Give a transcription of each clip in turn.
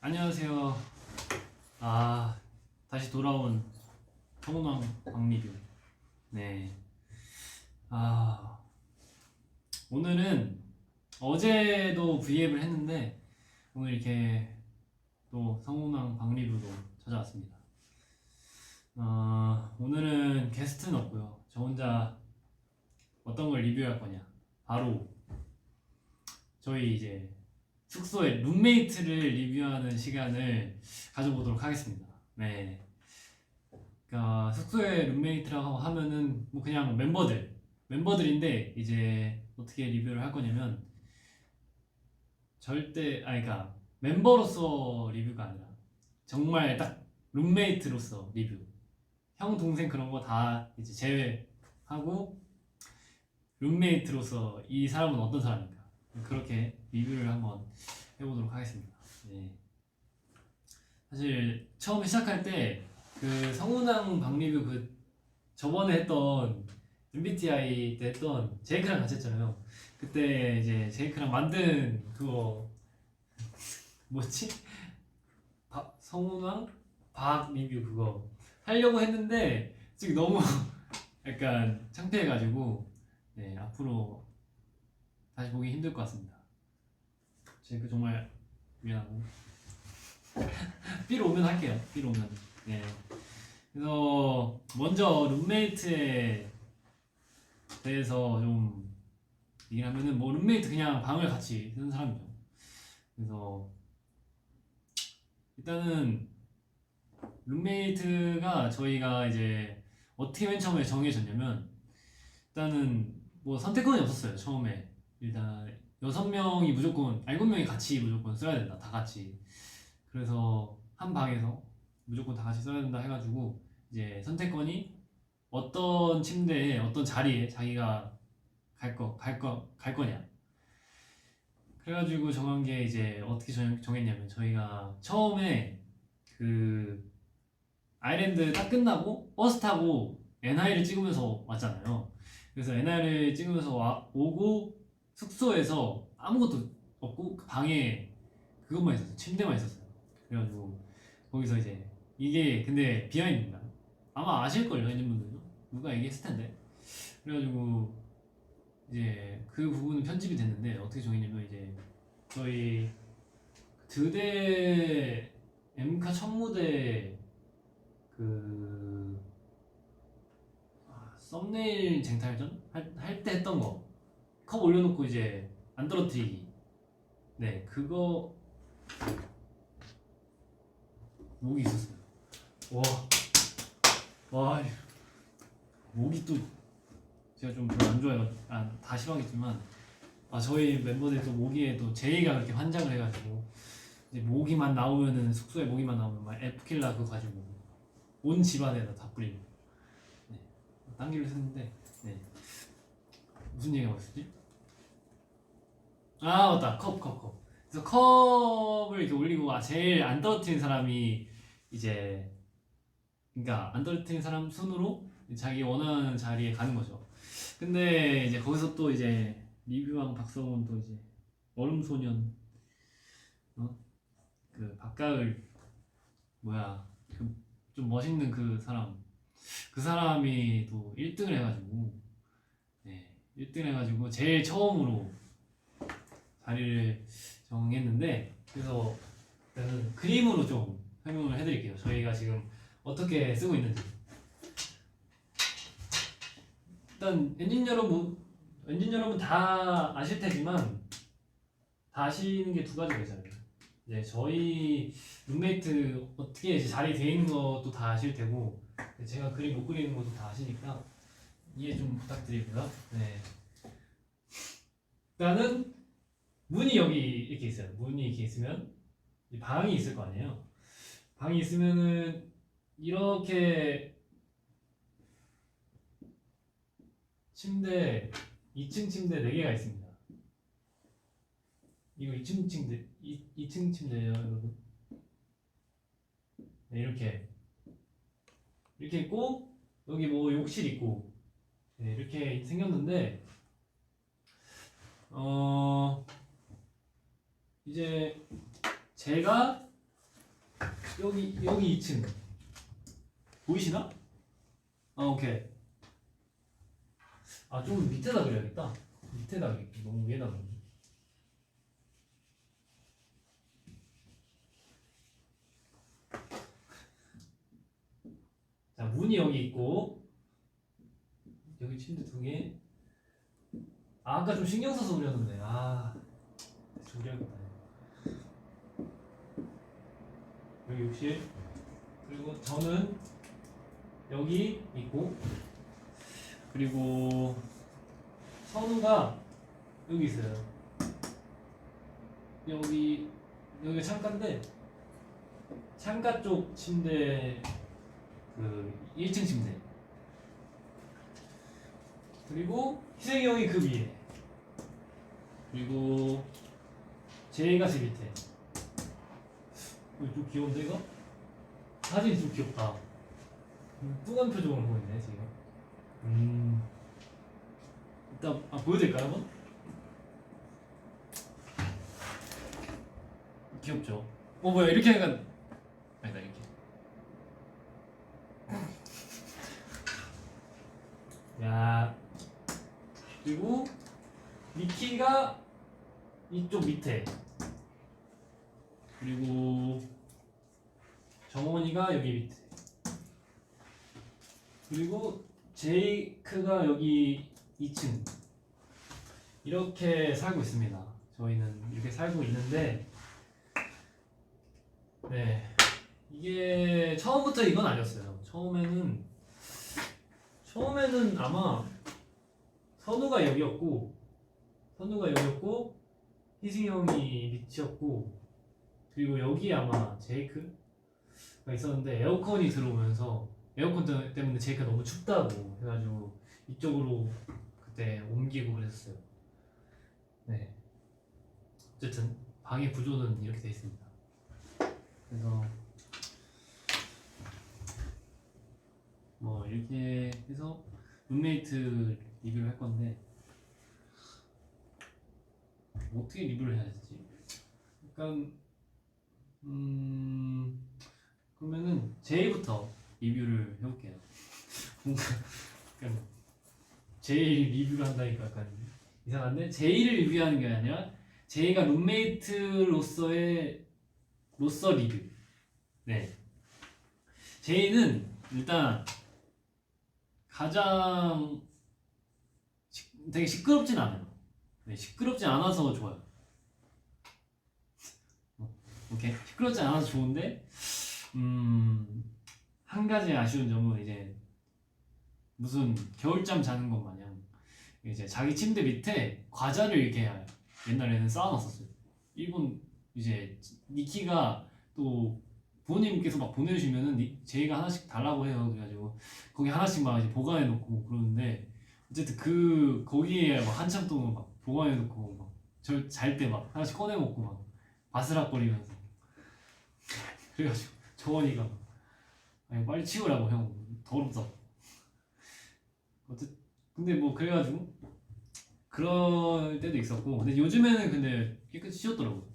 안녕하세요. 다시 돌아온 성운왕 박리뷰. 네. 오늘은 어제도 V앱을 했는데 오늘 이렇게 또 성운왕 박리뷰로 찾아왔습니다. 오늘은 게스트는 없고요. 저 혼자 어떤 걸 리뷰할 거냐. 바로 저희 이제 숙소의 룸메이트를 리뷰하는 시간을 가져보도록 하겠습니다. 네. 그러니까 숙소의 룸메이트라고 하면은 뭐 그냥 멤버들인데 이제 어떻게 리뷰를 할 거냐면 그러니까 멤버로서 리뷰가 아니라 정말 딱 룸메이트로서 리뷰. 형 동생 그런 거 다 이제 제외하고 룸메이트로서 이 사람은 어떤 사람인가 그렇게 리뷰를 한번 해보도록 하겠습니다. 네. 사실 처음에 시작할 때 그 성운왕 박리뷰 저번에 했던 MBTI 때 했던 제이크랑 같이 했잖아요. 그때 이제 제이크랑 만든 그거 뭐지? 성운왕 박 리뷰 그거 하려고 했는데 지금 너무 약간 창피해가지고 네, 앞으로 다시 보기 힘들 것 같습니다. 제이크 정말 미안하고 B로 오면 할게요. B로 오면. 네. 그래서 먼저 룸메이트에 대해서 좀 얘기를 하면은 뭐 룸메이트 그냥 방을 같이 쓰는 사람이죠. 그래서 일단은 룸메이트가 저희가 이제 어떻게 맨 처음에 정해졌냐면 일단은 뭐 선택권이 없었어요. 처음에 일단 6명이 무조건 7명이 같이 무조건 써야 된다. 다 같이. 그래서 한 방에서 무조건 다 같이 써야 된다 해가지고 이제 선택권이 어떤 침대에 어떤 자리에 자기가 갈 거냐. 그래가지고 정한 게 이제 어떻게 정했냐면 저희가 처음에 그 아일랜드 딱 끝나고 버스 타고 NI를 찍으면서 왔잖아요. 그래서 NI를 찍으면서 오고 숙소에서 아무것도 없고 그 방에 그것만 있었어요. 침대만 있었어요. 그래가지고 거기서 이제 이게 근데 비하인드입니다. 아마 아실걸요, 있는 분들도 누가 얘기했을 텐데. 그래가지고 이제 그 부분은 편집이 됐는데 어떻게 정했냐면 이제 저희 드대 엠카 첫 무대 그 썸네일 쟁탈전 할 때 했던 거 컵 올려놓고 이제 안 떨어뜨리기. 네, 그거 목이 있었어요. 와, 목이 또 제가 좀 별로 안 좋아해가지고 다 싫어하겠지만 저희 멤버들 또 모기에 또 제이가 그렇게 환장을 해가지고 이제 모기만 나오면은 숙소에 모기만 나오면 막 에프킬라 그거 가지고 온 집안에다 다 뿌리고 네. 딴 길로 했는데 네. 무슨 얘기하고 있었지? 맞다 컵 그래서 컵을 이렇게 올리고 제일 안 떨어뜨린 사람이 이제 그러니까 안 떨어뜨린 사람 순으로 자기 원하는 자리에 가는 거죠. 근데 이제 거기서 또 이제 리뷰왕 박성훈 또 이제 얼음소년 그 박가을 그 좀 멋있는 그 사람이 또 1등을 해가지고 네 1등을 해가지고 제일 처음으로 자리를 정했는데 그래서 일단은 그림으로 좀 설명을 해드릴게요. 저희가 지금 어떻게 쓰고 있는지. 일단 엔진 여러분 다 아실 테지만 다 아시는 게 두 가지가 있잖아요. 이제 저희 룸메이트 어떻게 이제 자리 돼 있는 것도 다 아실 테고 제가 그림 못 그리는 것도 다 아시니까 이해 좀 부탁드리고요. 네. 일단은 문이 여기 이렇게 있어요. 문이 이렇게 있으면 방이 있을 거 아니에요. 방이 있으면은 이렇게 침대 2층 침대 4개가 있습니다. 이거 2층 침대예요, 여러분. 네, 이렇게 있고 여기 뭐 욕실 있고 네, 이렇게 생겼는데 이제 제가 여기 2층 보이시나? 아 오케이. 아 좀 밑에다 그려야겠다. 밑에다 그릴게. 너무 위에다 그려. 자 문이 여기 있고 여기 침대 2개. 아, 아까 좀 신경 써서 그렸는데 준비하겠다. 여기 욕실. 그리고 저는 여기 있고, 그리고 선우가 여기 있어요. 여기가 창가인데 창가 쪽 침대, 그 1층 침대. 그리고 희석이 형이 그 위에. 그리고 제이가 제 밑에. 좀 귀여운데 이거? 사진이 좀 귀엽다. 뚱한 표정으로 보이네 지금. 일단 보여드릴까요 한번? 귀엽죠? 뭐야 이렇게 하니까 아니다 이렇게. 야 그리고 미키가 이쪽 밑에. 그리고 정원이가 여기 밑에. 그리고 제이크가 여기 2층. 이렇게 살고 있습니다. 저희는 이렇게 살고 있는데, 네, 이게 처음부터 이건 아니었어요. 처음에는 아마 선우가 여기였고 희승이 형이 밑이었고, 그리고 여기 아마 제이크가 있었는데 에어컨이 들어오면서 에어컨 때문에 제이크가 너무 춥다고 해가지고 이쪽으로 그때 옮기고 그랬어요. 네. 어쨌든 방의 구조는 이렇게 되어 있습니다. 그래서 뭐 이렇게 해서 룸메이트 리뷰를 할 건데, 어떻게 리뷰를 해야 되지? 약간 그러면은 제이부터 리뷰를 해볼게요. 뭔가 약간 제이 리뷰를 한다니까 약간 이상한데, 제이를 리뷰하는 게 아니라 제이가 룸메이트로서의 리뷰. 네. 제이는 일단 가장 되게 시끄럽진 않아요. 네, 시끄럽진 않아서 좋아요. 오케이. 시끄럽지 않아서 좋은데, 한 가지 아쉬운 점은 이제 무슨 겨울잠 자는 것 마냥 이제 자기 침대 밑에 과자를 이렇게 옛날에는 쌓아놨었어요. 일본 이제 니키가 또 부모님께서 막 보내주시면은 제이가 하나씩 달라고 해요. 그래가지고 거기 하나씩 막 이제 보관해놓고 그러는데, 어쨌든 거기에 막 한참 동안 막 보관해놓고 막 저 잘 때 막 하나씩 꺼내 먹고 막 바스락거리면서. 그래가지고 정원이가 막, 아니 빨리 치우라고 형 더럽다. 어쨌든 근데 뭐 그래가지고 그럴 때도 있었고, 근데 요즘에는 근데 깨끗이 치웠더라고.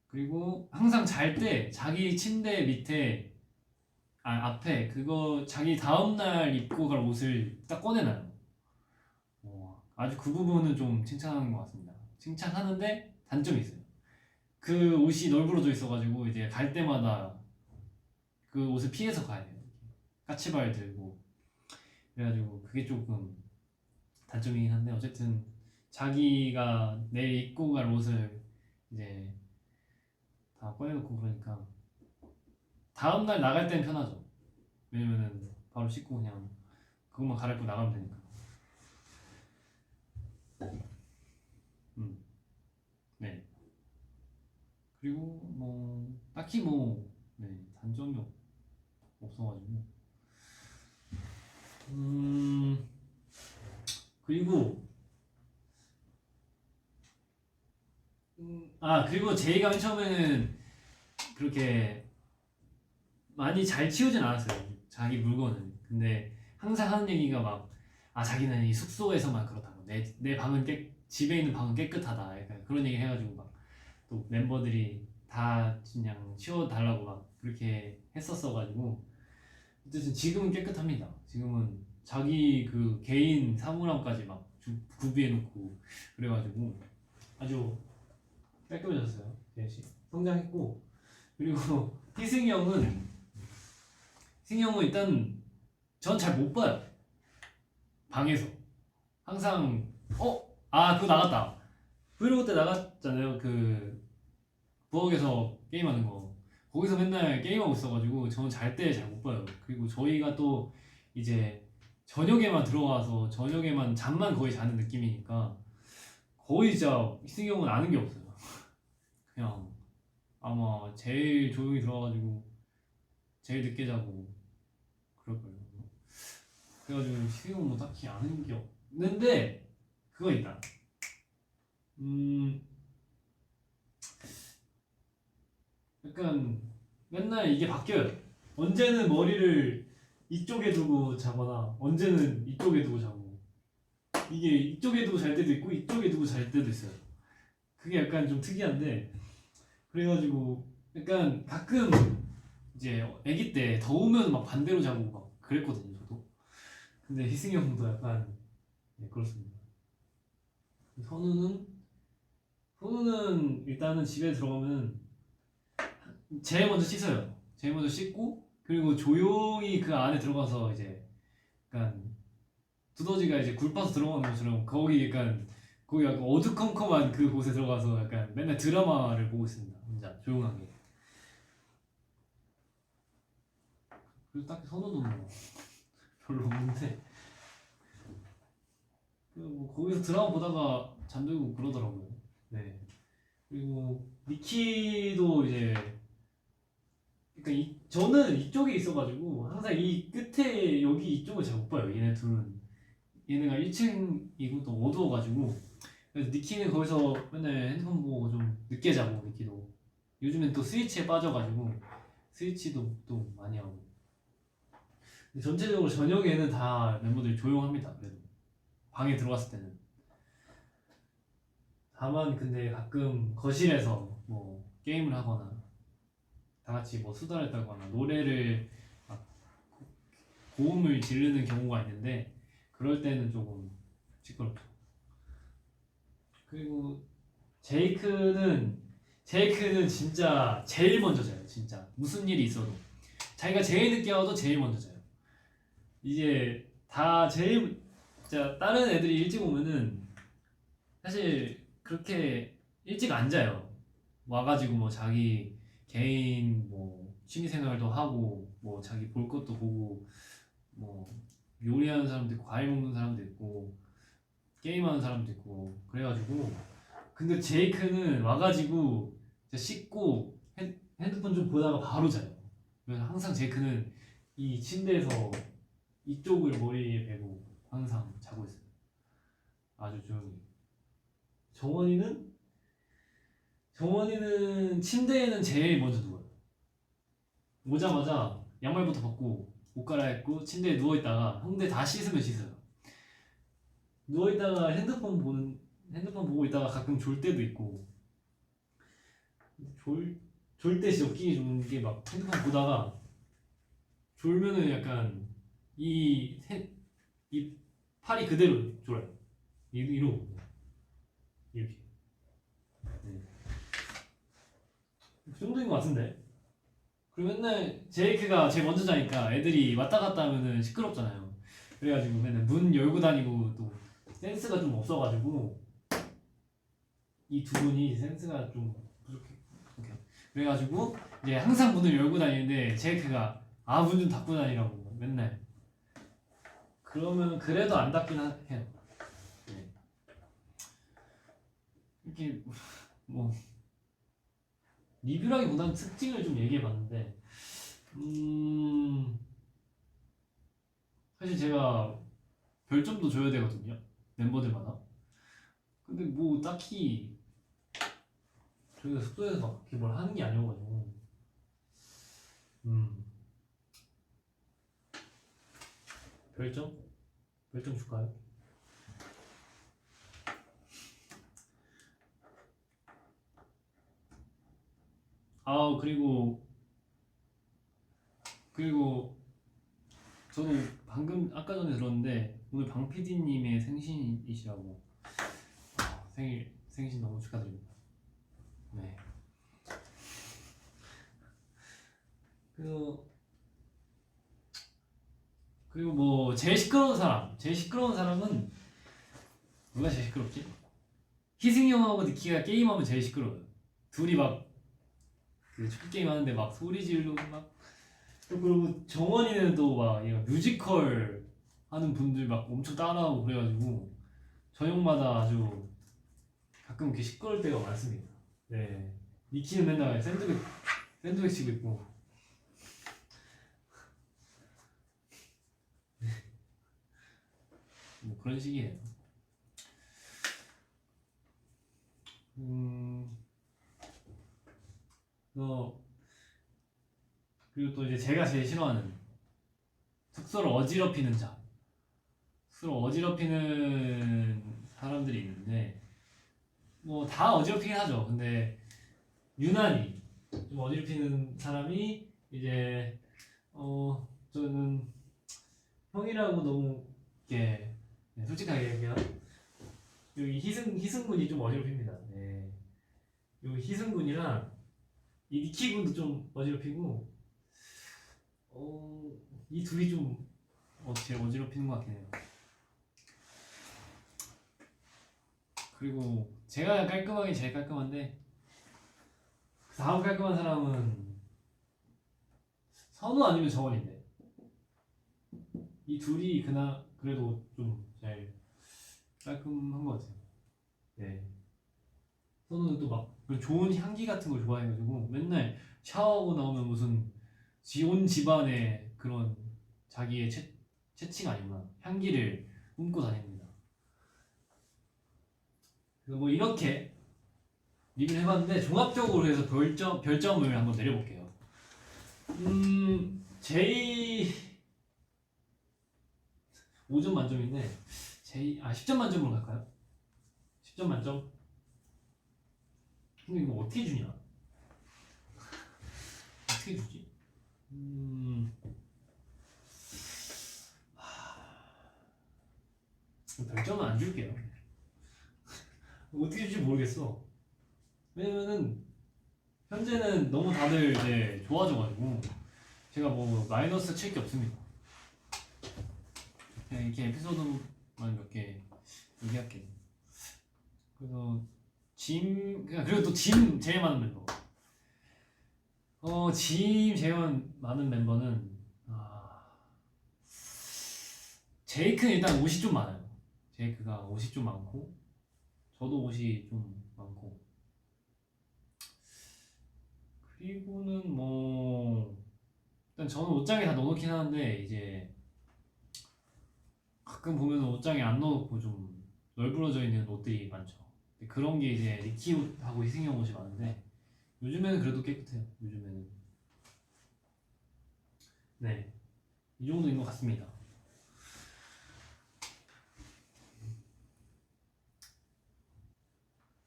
그리고 항상 잘 때 자기 침대 밑에 앞에 그거 자기 다음날 입고 갈 옷을 딱 꺼내놔요. 아주 그 부분은 좀 칭찬하는 것 같습니다. 칭찬하는데 단점이 있어요. 그 옷이 널브러져 있어가지고 이제 갈 때마다 그 옷을 피해서 가야 돼요. 까치발 들고. 그래가지고 그게 조금 단점이긴 한데, 어쨌든 자기가 내일 입고 갈 옷을 이제 다 꺼내놓고 그러니까 다음날 나갈 땐 편하죠. 왜냐면은 바로 씻고 그냥 그것만 갈아입고 나가면 되니까. 네. 그리고 뭐 딱히 네, 단점이 없어가지고. 그리고 그리고 제이가 맨 처음에는 그렇게 많이 잘 치우진 않았어요, 자기 물건은. 근데 항상 하는 얘기가 막 자기는 이 숙소에서만 그렇다고, 내 방은 집에 있는 방은 깨끗하다, 약간 그런 얘기 해가지고 막 또 멤버들이 다 그냥 치워달라고 막 그렇게 했었어가지고 어쨌든 지금은 깨끗합니다. 지금은 자기 그 개인 사물함까지 막 구비해놓고 그래가지고 아주 깔끔해졌어요. 제시 성장했고 그리고 희승이 형은 일단 전 잘 못 봐요. 방에서 항상 그거 나갔다. 브이로그 때 나갔잖아요. 그 부엌에서 게임하는 거. 거기서 맨날 게임하고 있어가지고 저는 잘 때 잘 못 봐요. 그리고 저희가 또 이제 저녁에만 들어가서 저녁에만 잠만 거의 자는 느낌이니까 거의 진짜 희승이 형은 아는 게 없어요. 그냥 아마 제일 조용히 들어가가지고 제일 늦게 자고 그럴 거예요. 그래가지고 희승이 형은 뭐 딱히 아는 게 없는데 그거 있다. 약간 맨날 이게 바뀌어요. 언제는 머리를 이쪽에 두고 자거나 언제는 이쪽에 두고 자고 이게 이쪽에 두고 잘 때도 있고 이쪽에 두고 잘 때도 있어요. 그게 약간 좀 특이한데 그래가지고 약간 가끔 이제 아기 때 더우면 막 반대로 자고 막 그랬거든요 저도. 근데 희승이 형도 약간 네, 그렇습니다. 선우는 일단은 집에 들어가면 제일 먼저 씻어요. 제일 먼저 씻고 그리고 조용히 그 안에 들어가서 이제 약간 두더지가 이제 굴 파서 들어가는 것처럼 거기 약간 어두컴컴한 그 곳에 들어가서 약간 맨날 드라마를 보고 있습니다. 혼자 조용하게. 그래서 딱히 선호도 뭐 별로 없는데 뭐 거기서 드라마 보다가 잠들고 그러더라고요. 네. 그리고 미키도 이제 그러니까 저는 이쪽에 있어가지고 항상 이 끝에 여기 이쪽을 잘 못 봐요. 얘네 둘은 얘네가 1층이고 또 어두워가지고 그래서 니키는 거기서 맨날 핸드폰 보고 좀 늦게 자고 니키도 요즘엔 또 스위치에 빠져가지고 스위치도 또 많이 하고 근데 전체적으로 저녁에는 다 멤버들이 조용합니다. 그래도 방에 들어갔을 때는 다만 근데 가끔 거실에서 뭐 게임을 하거나 다 같이 뭐 수다를 떨거나 노래를 막 고음을 지르는 경우가 있는데 그럴 때는 조금 시끄럽죠. 그리고 제이크는 진짜 제일 먼저 자요. 진짜 무슨 일이 있어도 자기가 제일 늦게 와도 제일 먼저 자요. 이제 다 제일 진짜 다른 애들이 일찍 오면은 사실 그렇게 일찍 안 자요. 와가지고 뭐 자기 개인 뭐 취미생활도 하고 뭐 자기 볼 것도 보고 뭐 요리하는 사람도 있고 과일 먹는 사람도 있고 게임하는 사람도 있고 그래가지고 근데 제이크는 와가지고 씻고 핸드폰 좀 보다가 바로 자요. 그래서 항상 제이크는 이 침대에서 이쪽을 머리에 베고 항상 자고 있어요. 아주 조용히. 정원이는 정원이는 침대에는 제일 먼저 누워요. 오자마자 양말부터 벗고 옷 갈아입고 침대에 누워 있다가 형대 다 씻으면 씻어요. 누워 있다가 핸드폰 보고 있다가 가끔 졸 때도 있고 졸 때 진짜 웃기게 좋은 게 막 핸드폰 보다가 졸면은 약간 이 팔이 그대로 졸아요. 이러고 이렇게. 네. 그 정도인 것 같은데. 그리고 맨날 제이크가 제일 먼저 자니까 애들이 왔다 갔다 하면은 시끄럽잖아요. 그래가지고 맨날 문 열고 다니고 또 센스가 좀 없어가지고 이 두 분이 센스가 좀 부족해. 오케이. 그래가지고 이제 항상 문을 열고 다니는데 제이크가 문 좀 닫고 다니라고 맨날. 그러면 그래도 안 닫긴 해요. 네. 이렇게 뭐 리뷰라기보다는 특징을 좀 얘기해봤는데 사실 제가 별점도 줘야 되거든요. 멤버들마다. 근데 뭐 딱히 저희가 숙소에서 막 그렇게 뭘 하는 게 아니어가지고 별점? 별점 줄까요? 그리고 저도 방금 아까 전에 들었는데 오늘 방 PD님의 생신이시라고. 생신 너무 축하드립니다. 네. 그리고 뭐 제일 시끄러운 사람은 누가 제일 시끄럽지? 희승이 형하고 니키가 게임하면 제일 시끄러워요. 둘이 막 그 축구 게임 하는데 막 소리 지르고 막. 그리고 정원이는 또 막 얘가 뮤지컬 하는 분들 막 엄청 따라하고 그래가지고 저녁마다 아주 가끔 이렇게 시끄러울 때가 많습니다. 네. 니키는 맨날 샌드백 치고 있고. 뭐 그런 식이에요. 그리고 또 이제 제가 제일 싫어하는 숙소를 어지럽히는 사람들이 있는데 뭐 다 어지럽히긴 하죠. 근데 유난히 좀 어지럽히는 사람이 이제 저는 형이라고 너무 이렇게 솔직하게 얘기해요. 여기 희승군이 좀 어지럽힙니다. 네. 여기 희승군이랑 이 니키군도 좀 어지럽히고 이 둘이 좀 제일 어지럽히는 것 같긴 해요. 그리고 제가 깔끔하게 제일 깔끔한데 그 다음 깔끔한 사람은 선우 아니면 정원인데 이 둘이 그래도 좀 제일 깔끔한 것 같아요. 네. 선우는 또 막 좋은 향기 같은 걸 좋아해가지고 맨날 샤워하고 나오면 무슨 온 집안의 그런 자기의 채취가 아니구나 향기를 뿜고 다닙니다. 그래서 뭐 이렇게 리뷰를 해봤는데 종합적으로 해서 별점을 한번 내려볼게요. 제이 5점 만점인데 10점 만점으로 갈까요? 10점 만점? 근데 이거 어떻게 주냐? 어떻게 주지? 별점은 안 줄게요. 어떻게 줄지 모르겠어. 왜냐면은 현재는 너무 다들 이제 좋아져가지고 제가 뭐 마이너스 칠 게 없습니다. 그냥 이렇게 에피소드만 몇 개 얘기할게요. 그래서 그리고 또 짐 제일 많은 멤버. 짐 제일 많은 멤버는 제이크는 일단 옷이 좀 많아요. 제이크가 옷이 좀 많고 저도 옷이 좀 많고 그리고는 뭐 일단 저는 옷장에 다 넣어놓긴 하는데 이제 가끔 보면 옷장에 안 넣어놓고 좀 널브러져 있는 옷들이 많죠. 그런 게 이제 니키 옷하고 희승이 형 옷이 많은데 요즘에는 그래도 깨끗해요. 요즘에는 네, 이 정도인 것 같습니다.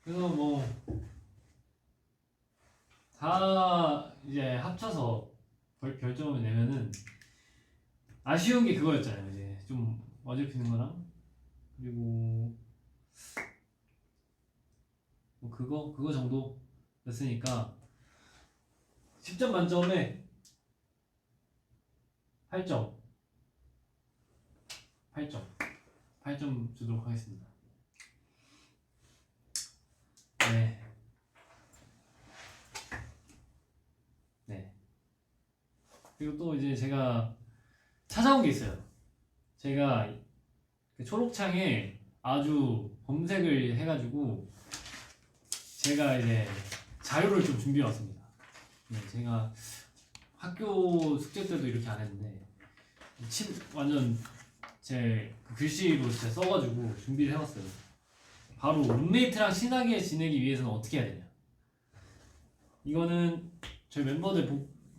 그래서 뭐 다 이제 합쳐서 별점을 내면은 아쉬운 게 그거였잖아요. 이제 좀 어지럽히는 거랑 그리고 뭐 그거 정도였으니까 10점 만점에 8점 8점 주도록 하겠습니다. 네. 그리고 또 이제 제가 찾아온 게 있어요. 제가 그 초록창에 아주 검색을 해가지고 제가 이제 자료를 좀 준비해 왔습니다. 네, 제가 학교 숙제 때도 이렇게 안 했는데 완전 제 그 글씨로 진짜 써가지고 준비를 해왔어요. 바로 룸메이트랑 친하게 지내기 위해서는 어떻게 해야 되냐. 이거는 저희 멤버들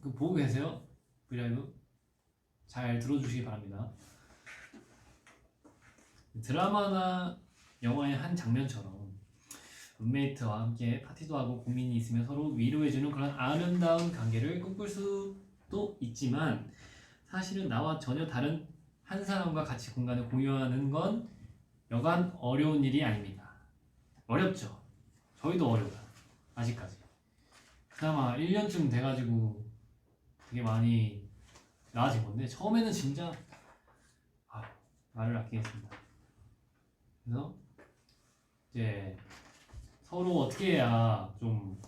보고 계세요? 브이라이브 잘 들어주시기 바랍니다. 드라마나 영화의 한 장면처럼 룸메이트와 함께 파티도 하고 고민이 있으면 서로 위로해주는 그런 아름다운 관계를 꿈꿀 수도 있지만 사실은 나와 전혀 다른 한 사람과 같이 공간을 공유하는 건 여간 어려운 일이 아닙니다. 어렵죠. 저희도 어려워요. 아직까지. 그나마 1년쯤 돼가지고 되게 많이 나아진 건데 처음에는 진짜 말을 아끼겠습니다. 그래서 이제 서로 어떻게 해야 좀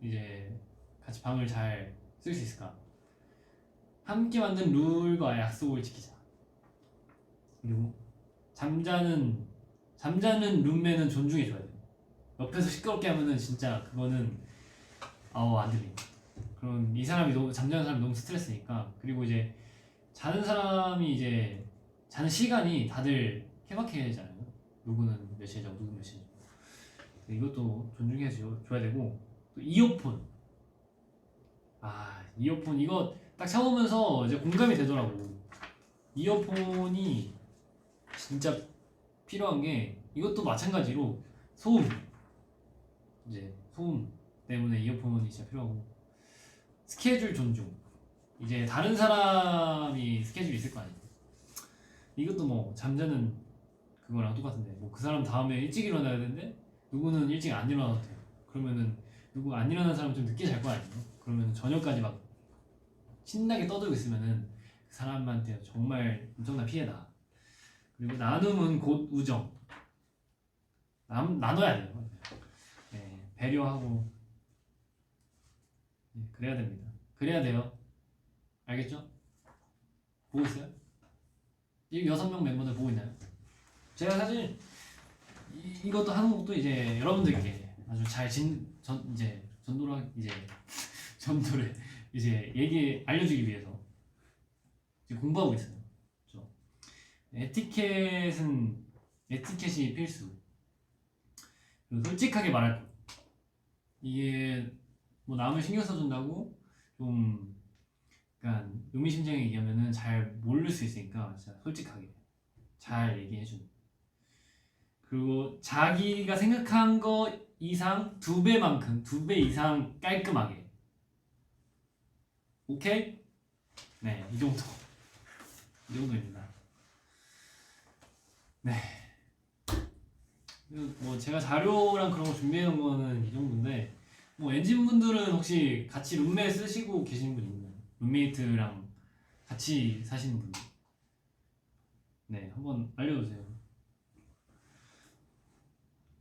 이제 같이 방을 잘 쓸 수 있을까? 함께 만든 룰과 약속을 지키자. 그리고 잠자는 룸메는 존중해줘야 돼요. 옆에서 시끄럽게 하면은 진짜 그거는 안 들립니다. 그럼 이 사람이 너무 잠자는 사람이 너무 스트레스니까. 그리고 이제 자는 사람이 이제 자는 시간이 다들 케바케잖아요. 누구는 몇 시에 자고 누구는 몇 시에 자고. 이것도 존중해 줘야 되고 또 이어폰. 이어폰 이거 딱 참으면서 이제 공감이 되더라고. 이어폰이 진짜 필요한 게 이것도 마찬가지로 소음. 이제 소음 때문에 이어폰이 진짜 필요하고 스케줄 존중. 이제 다른 사람이 스케줄이 있을 거 아니에요. 이것도 뭐 잠자는 그거랑 똑같은데 뭐 그 사람 다음에 일찍 일어나야 되는데 누구는 일찍 안 일어나도 돼요. 그러면은 누구 안 일어나는 사람은 좀 늦게 잘 거 아니에요. 그러면 저녁까지 막 신나게 떠들고 있으면은 그 사람한테 정말 엄청난 피해다. 그리고 나눔은 곧 우정. 나눠야 돼요. 네, 배려하고 네, 그래야 됩니다. 그래야 돼요. 알겠죠? 보고 있어요? 이 6명 멤버들 보고 있나요? 제가 사실 이것도 하는 것도 이제 여러분들께 아주 잘 전도를 이제 알려주기 위해서 지금 공부하고 있어요. 그렇죠? 에티켓이 필수. 그리고 솔직하게 말할 것. 이게 뭐 남을 신경 써준다고 좀 약간 의미심장하게 얘기하면은 잘 모를 수 있으니까 진짜 솔직하게 잘 얘기해주는. 그리고 자기가 생각한 거 이상 2배 이상 깔끔하게. 오케이? 네, 이 정도입니다. 네. 뭐 제가 자료랑 그런 거 준비해 놓은 거는 이 정도인데 뭐 엔진분들은 혹시 같이 룸메 쓰시고 계시는 분 있나요? 룸메이트랑 같이 사시는 분들. 네, 한번 알려주세요.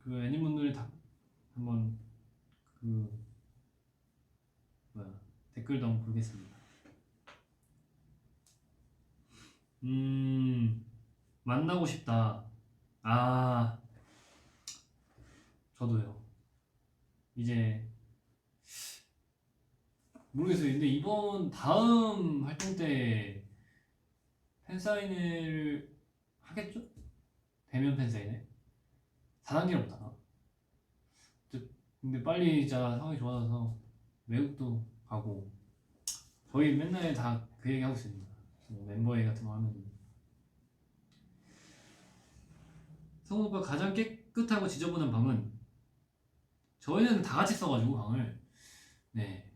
그 엔진분들이 다 한번 댓글도 한번 보겠습니다. 만나고 싶다. 저도요. 이제 모르겠어요. 근데 이번 다음 활동 때 팬사인회를 하겠죠? 대면 팬사인회? 4단계로 못하나? 근데 빨리 진짜 상황이 좋아져서 외국도 가고 저희 맨날 다 그 얘기 하고 있습니다. 뭐 멤버회의 같은 거 하면 성우 오빠 가장 깨끗하고 지저분한 방은 저희는 다 같이 써가지고 방을 네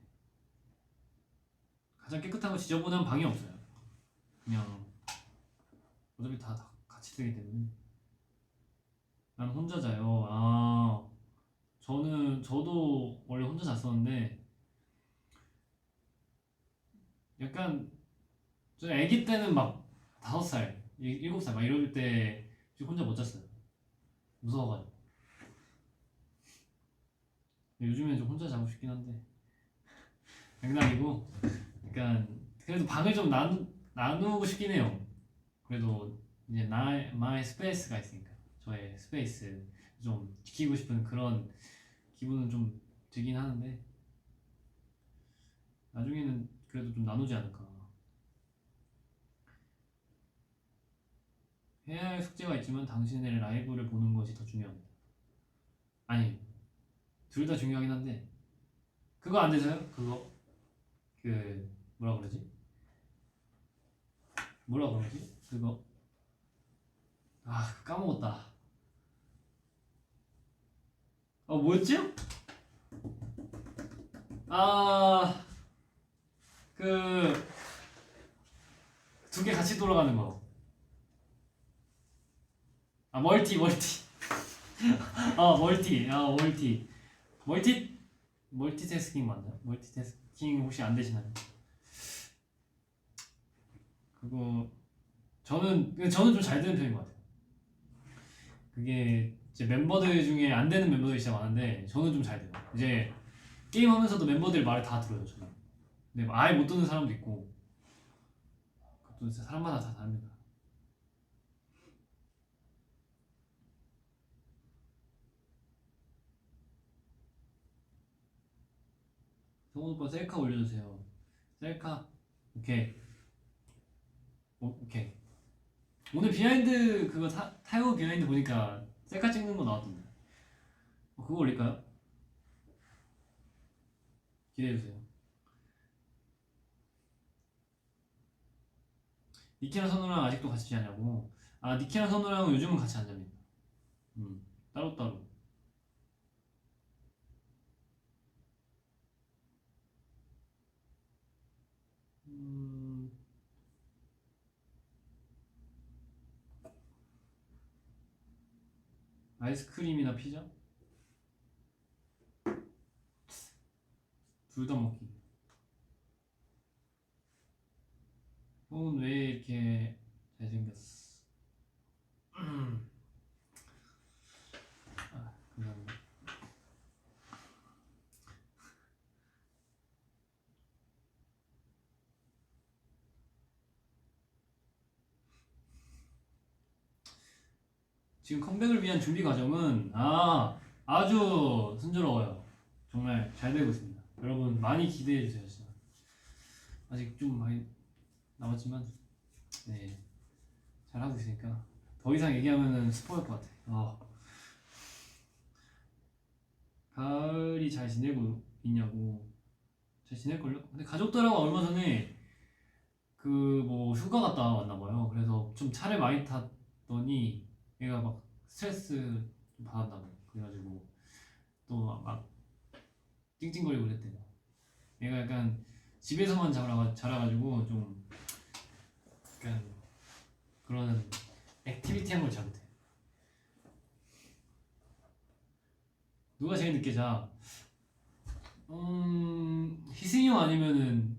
가장 깨끗하고 지저분한 방이 없어요. 그냥 어차피 다 같이 쓰기 때문에. 난 혼자 자요. 저도 원래 혼자 잤었는데 약간 저 아기 때는 막 5살, 7살 막 이럴 때 혼자 못 잤어요. 무서워가지고. 요즘에는 좀 혼자 자고 싶긴 한데 장난이고 약간 그래도 방을 좀 나누고 싶긴 해요. 그래도 이제 나의 스페이스가 있으니까 저의 스페이스 좀 지키고 싶은 그런 기분은 좀 들긴 하는데 나중에는 그래도 좀 나누지 않을까. 해야 할 숙제가 있지만 당신의 라이브를 보는 것이 더 중요합니다. 아니, 둘 다 중요하긴 한데 그거 안 되세요? 그거 뭐라 그러지? 그거 까먹었다. 뭐였지? 아, 그 두 개 같이 돌아가는 거. 멀티. 멀티태스킹 맞나요? 멀티태스킹 혹시 안 되시나요? 그거 저는 좀 잘 되는 편인 것 같아요. 그게 이제 멤버들 중에 안 되는 멤버들이 진짜 많은데 저는 좀 잘 돼요. 이제 게임 하면서도 멤버들 말을 다 들어요. 저는. 근데 아예 못 듣는 사람도 있고 그것도 진짜 사람마다 다 다릅니다. 성훈 오빠 셀카 올려주세요. 셀카. 오케이. 오케이. 오늘 비하인드 그거 타이거 비하인드 보니까 셀카 찍는 거 나왔던데. 그거 올릴까요? 기대해주세요. 니키랑 선우랑 아직도 같이 자냐고. 니키랑 선우랑 요즘은 같이 안 잡니다. 따로따로. 아이스크림이나 피자? 둘 다 먹기. 형은 왜 이렇게 잘생겼어? 감사합니다. 지금 컴백을 위한 준비 과정은 아주 순조로워요. 정말 잘 되고 있습니다. 여러분 많이 기대해 주세요. 진짜. 아직 좀 많이 남았지만 네 잘하고 있으니까 더 이상 얘기하면은 스포일 것 같아. 가을이 잘 지내고 있냐고. 잘 지낼걸요? 근데 가족들하고 얼마 전에 그 뭐 휴가 갔다 왔나 봐요. 그래서 좀 차를 많이 탔더니 얘가 막 스트레스 좀 받았다고. 그래가지고 또 막 찡찡거리고 그랬대요. 얘가 약간 집에서만 자라가지고 좀 약간 그런 액티비티한 걸 잘 못해. 누가 제일 늦게 자? 희승이 형 아니면은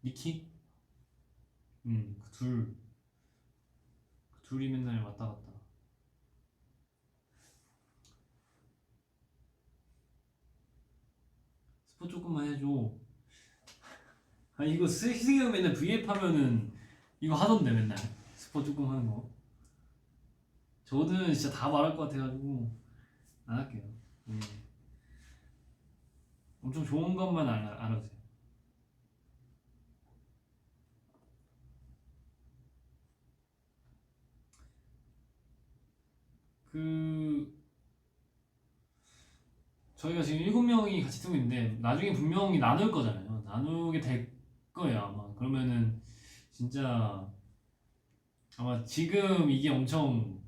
니키? 그 둘이 맨날 왔다 갔다. 스포 조금만 해줘. 이거 희승이 형 맨날 V앱 하면은 이거 하던데 맨날 스포 조금 하는 거. 저는 진짜 다 말할 것 같아가지고 안 할게요. 엄청 좋은 것만 알아주세요. 그 저희가 지금 7명이 같이 쓰고 있는데 나중에 분명히 나눌 거잖아요. 나누게 될 거예요 아마. 그러면은 진짜 아마 지금 이게 엄청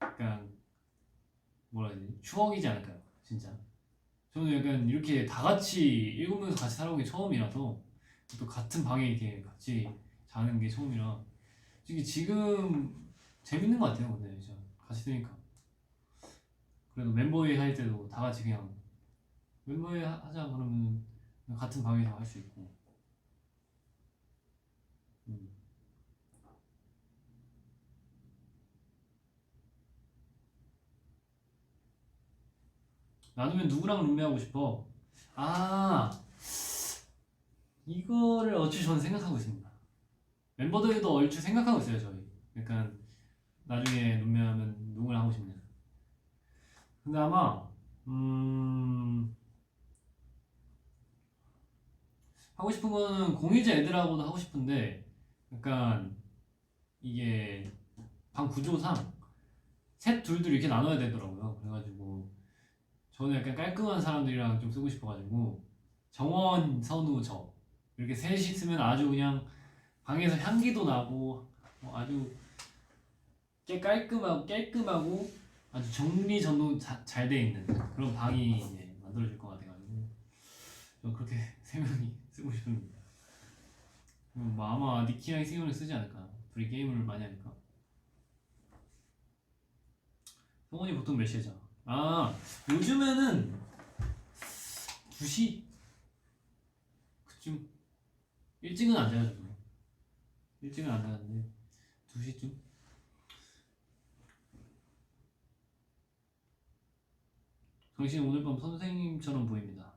약간 뭐라 해야 되지? 추억이지 않을까요? 진짜. 저는 약간 이렇게 다 같이 7명이서 같이 살아본 게 처음이라서 또 같은 방에 이렇게 같이 자는 게 처음이라 지금 재밌는 것 같아요. 근데 진짜 같이 쓰니까 그래도 멤버회의 할 때도 다 같이 그냥 멤버회의 하자 그러면 같은 방에서 할 수 있고. 음. 나누면 누구랑 룸메하고 싶어? 이거를 얼추 저는 생각하고 있습니다. 멤버들도 얼추 생각하고 있어요. 저희 약간 나중에 룸메하면 누구랑 하고 싶냐. 근데 아마 하고 싶은 거는 공유자 애들하고도 하고 싶은데 약간 이게 방 구조상 셋 둘둘 이렇게 나눠야 되더라고요. 그래가지고 저는 약간 깔끔한 사람들이랑 좀 쓰고 싶어가지고 정원, 선우, 저 이렇게 셋이 쓰면 아주 그냥 방에서 향기도 나고 아주 깔끔하고 아주 정리정돈 잘 돼 있는 그런 방이 이제 만들어질 것 같아가지고 저 그렇게 세 명이 쓰고 싶습니다. 뭐 아마 니키랑 승현을 쓰지 않을까. 둘이 게임을 많이 하니까. 성훈이 보통 몇 시에 자? 아 요즘에는 2시 그쯤. 일찍은 안 자요 저도. 일찍은 안 자는데 2시쯤. 당신 오늘 밤 선생님처럼 보입니다.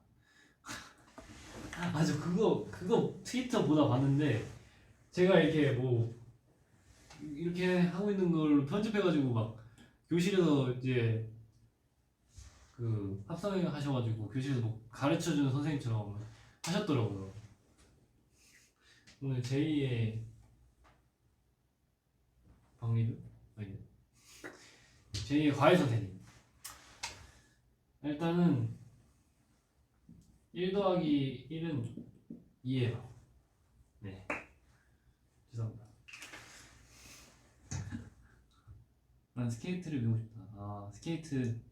아 저 그거 트위터 보다 봤는데 제가 이렇게 뭐 이렇게 하고 있는 걸 편집해가지고 막 교실에서 이제 그 합성을 하셔가지고 교실에서 뭐 가르쳐주는 선생님처럼 하셨더라고요. 오늘 제2의 박리도? 아니 제2의 과외 선생님. 일단은 1 더하기 1은 2예요. 네 죄송합니다. 난 스케이트를 배우고 싶다. 아 스케이트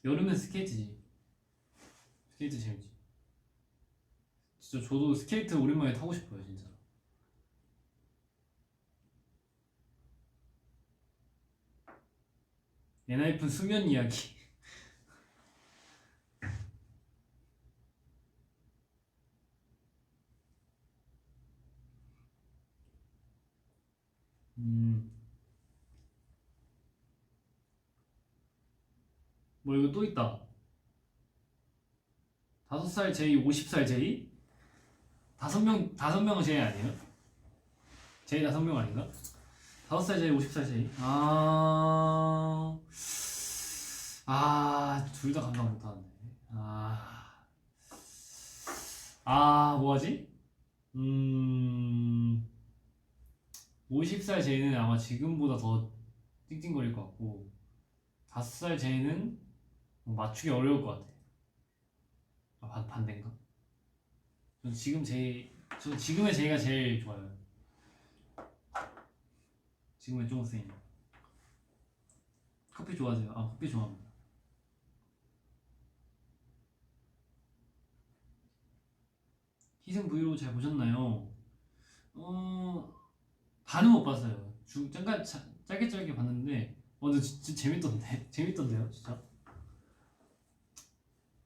여름엔 스케이트지. 스케이트 재밌지. 진짜 저도 스케이트 오랜만에 타고 싶어요 진짜. 엔하이픈 수면 이야기. 뭐 이거 또 있다. 5살 제이, 50살 제이? 5명은 제이 아니에요? 제이 5명 아닌가? 5살 제이, 50살 제이. 둘 다 감당 못하는데. 뭐하지? 50살 제이는 아마 지금보다 더 찡찡거릴 것 같고, 5살 제이는 맞추기 어려울 것 같아. 반대인가? 전 지금의 제이가 제일 좋아요. 지금의 쫑쌤. 커피 좋아하세요? 커피 좋아합니다. 희생 브이로그 잘 보셨나요? 다는 못 봤어요. 잠깐 짧게 봤는데, 근데 진짜 재밌던데? 재밌던데요, 진짜?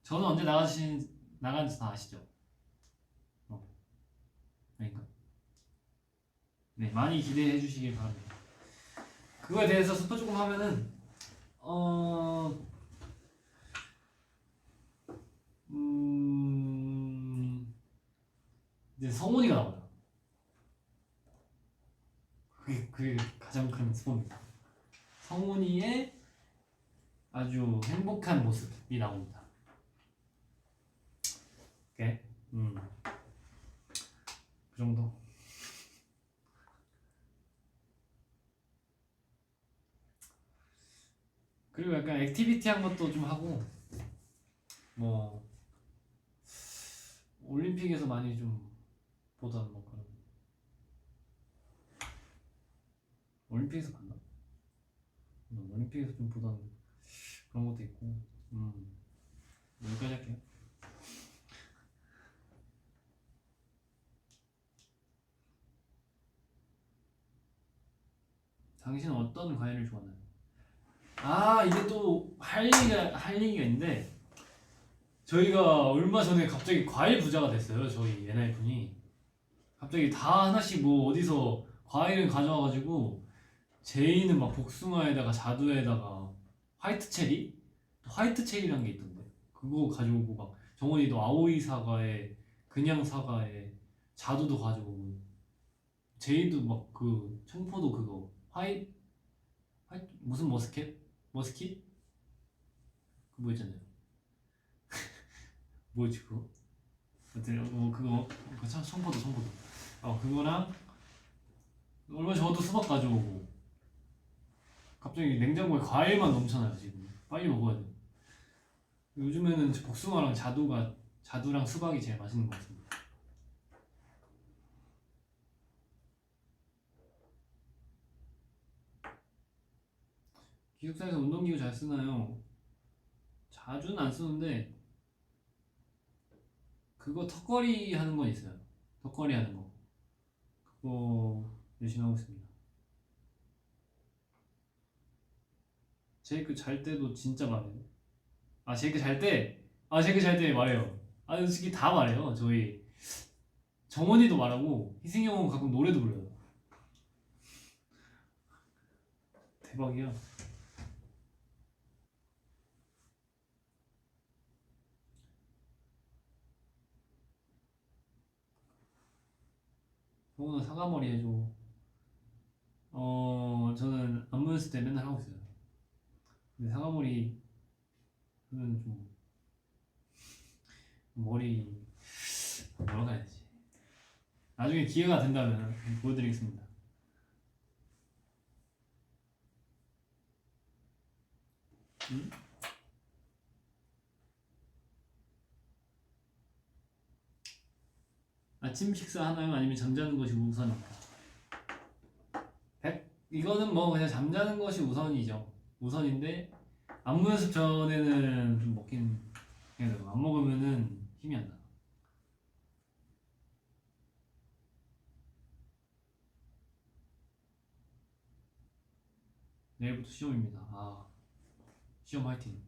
저는 언제 나가는지 다 아시죠? 그러니까. 네, 많이 기대해 주시길 바랍니다. 그거에 대해서 스포 조금 하면은, 이제 성훈이가 나와요. 그게 가장 큰 스포입니다. 성훈이의 아주 행복한 모습이 나옵니다. 오케이? 그 정도. 그리고 약간 액티비티한 것도 좀 하고, 뭐 올림픽에서 많이 좀 보던 뭐 그런. 올림픽에서 봤나? 올림픽에서 좀 보던 그런 것도 있고. 여기까지 할게요. 당신은 어떤 과일을 좋아하나요? 이게 또 할 얘기가 있는데, 저희가 얼마 전에 갑자기 과일 부자가 됐어요. 저희 엔하이픈이 갑자기 다 하나씩 뭐 어디서 과일을 가져와가지고, 제이는 막 복숭아에다가 자두에다가 화이트 체리? 화이트 체리라는 게 있던데 그거 가져오고, 막 정원이도 아오이 사과에 그냥 사과에 자두도 가져오고, 제이도 막 그 청포도 그거 화이트 무슨 머스킷? 그거 있잖아요. 뭐였지 그거? 하여튼 그거 청포도 그거랑 얼마 전에도 수박 가져오고. 갑자기 냉장고에 과일만 넘쳐나요 지금. 빨리 먹어야 돼. 요즘에는 복숭아랑 자두랑 수박이 제일 맛있는 것 같습니다. 기숙사에서 운동기구 잘 쓰나요? 자주는 안 쓰는데 그거 턱걸이 하는 건 있어요. 턱걸이 하는 거 그거 열심히 하고 있습니다. 제이크 잘 때도 진짜 말해요. 제이크 잘 때, 제이크 잘 때 말해요. 솔직히 다 말해요. 저희 정원이도 말하고 희승이 형은 가끔 노래도 불러요. 대박이야. 형은 사과머리 해줘. 저는 안무 연습 때 맨날 하고 있어요. 근데 사과머리 하면 좀 머리 뭐라고 해야지. 나중에 기회가 된다면 보여드리겠습니다. 응? 아침 식사 하나요? 아니면 잠자는 것이 우선인가? 이거는 뭐 그냥 잠자는 것이 우선이죠. 우선인데 안무 연습 전에는 좀 먹긴 해야 되고 안 먹으면은 힘이 안 나. 내일부터 시험입니다. 시험 화이팅.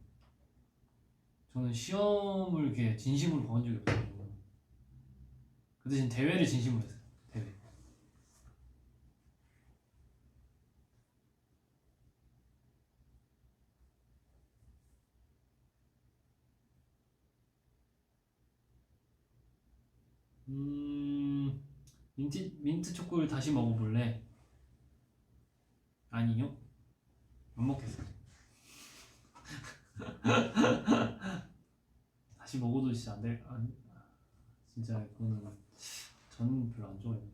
저는 시험을 이렇게 진심으로 봐온 적이 없어요. 그 대신 대회를 진심으로 했어요. 대회. 민트 초코를 다시 먹어볼래? 아니요. 안 먹겠어요. 다시 먹어도 진짜 안 될. 진짜 그거는 저는 별로 안 좋아해요.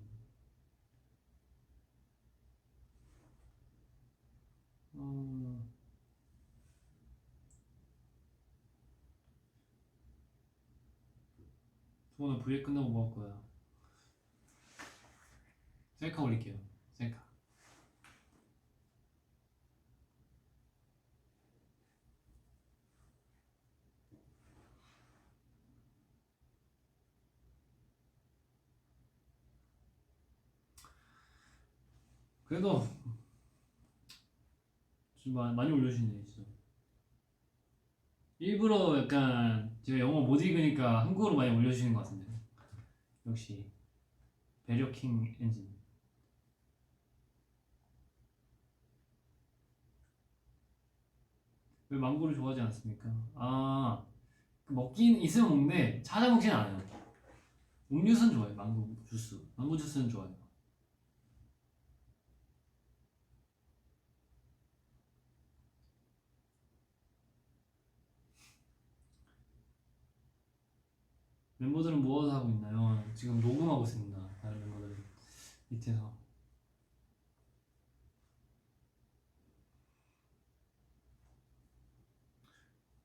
오늘 브이앱 끝나고 뭐 할 거야? 셀카 올릴게요. 셀카. 그래도 좀 많이 올려주시네 진짜. 일부러 약간 제가 영어 못 읽으니까 한국어로 많이 올려주시는 것 같은데. 역시 배려킹 엔진. 왜 망고를 좋아하지 않습니까? 먹긴 있으면 먹는데 찾아 먹진 않아요. 음료수는 좋아해요. 망고 주스. 망고 주스는 좋아해요. 멤버들은 무엇을 하고 있나요? 지금 녹음하고 있습니다. 다른 멤버들 밑에서.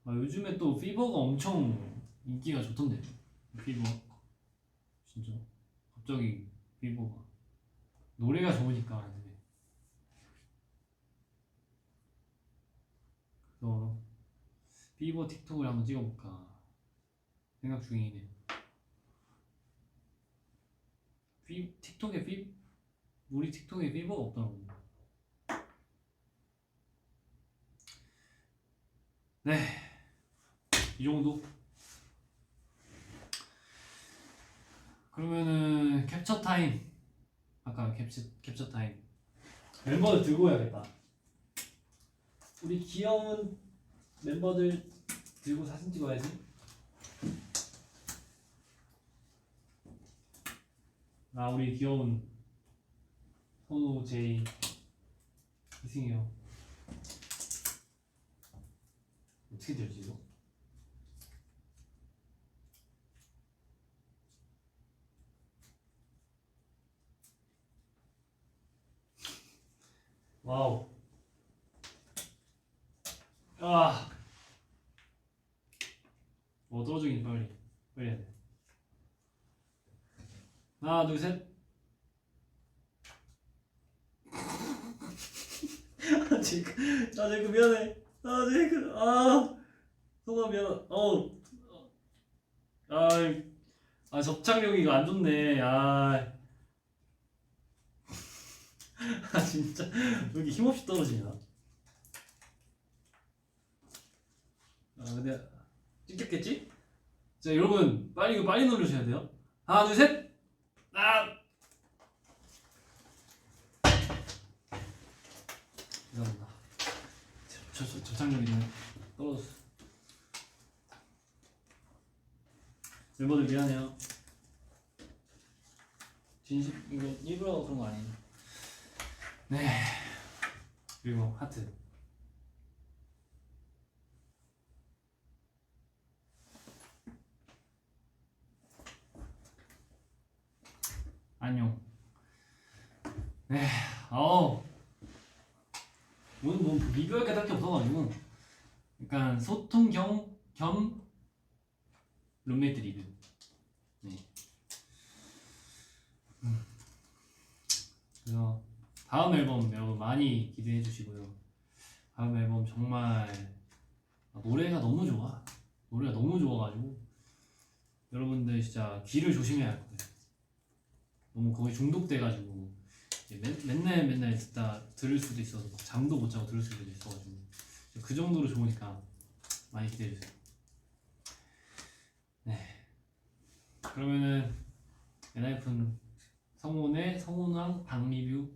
요즘에 또 피버가 엄청 인기가 좋던데. 피버 진짜 갑자기 피버가 노래가 좋으니까. 그래서 피버 틱톡을 한번 찍어볼까 생각 중이네. 틱톡에 우리 틱톡에 피버가 없더라고. 네, 이 정도. 그러면은 캡처 타임. 아까 캡처 타임. 멤버들 들고 해야겠다. 우리 귀여운 멤버들 들고 사진 찍어야지. 우리 귀여운 선우, 제이, 이승이 형. 어떻게 들지 이거? 와우. 떨어지긴 빨리 해야 돼. 하나 둘 셋. 제이크 미안해. 제이크 성아 미안. 접착력이 이거 안 좋네. 진짜 왜 이렇게 힘없이 떨어지냐? 근데 찍혔겠지? 자 여러분 빨리 이거 빨리 누르셔야 돼요. 하나 둘 셋. 죄송합니다. 접착력이 좀 떨어졌어. 멤버들 미안해요. 진심 이거 일부러 그런 거 아니에요. 네. 그리고 하트. 안녕. 네. 오늘 뭐 리뷰할 게 딱히 없어가지고 약간 소통 겸 룸메이트 리뷰. 네. 그래서 다음 앨범 여러분 많이 기대해 주시고요. 다음 앨범 정말 노래가 너무 좋아. 노래가 너무 좋아가지고 여러분들 진짜 귀를 조심해야 할 거예요. 너무 거기 중독돼가지고 맨날 듣다 들을 수도 있어서 잠도 못 자고 들을 수도 있어가지고 그 정도로 좋으니까 많이 기대해 주세요. 네. 그러면은 엔하이픈 성훈의 성훈왕 방 리뷰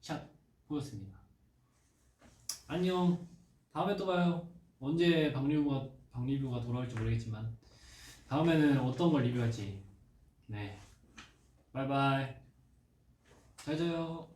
샷 보였습니다. 안녕. 다음에 또 봐요. 언제 방 리뷰가 돌아올지 모르겠지만 다음에는 어떤 걸 리뷰할지. 네. 바이바이. 잘 자요.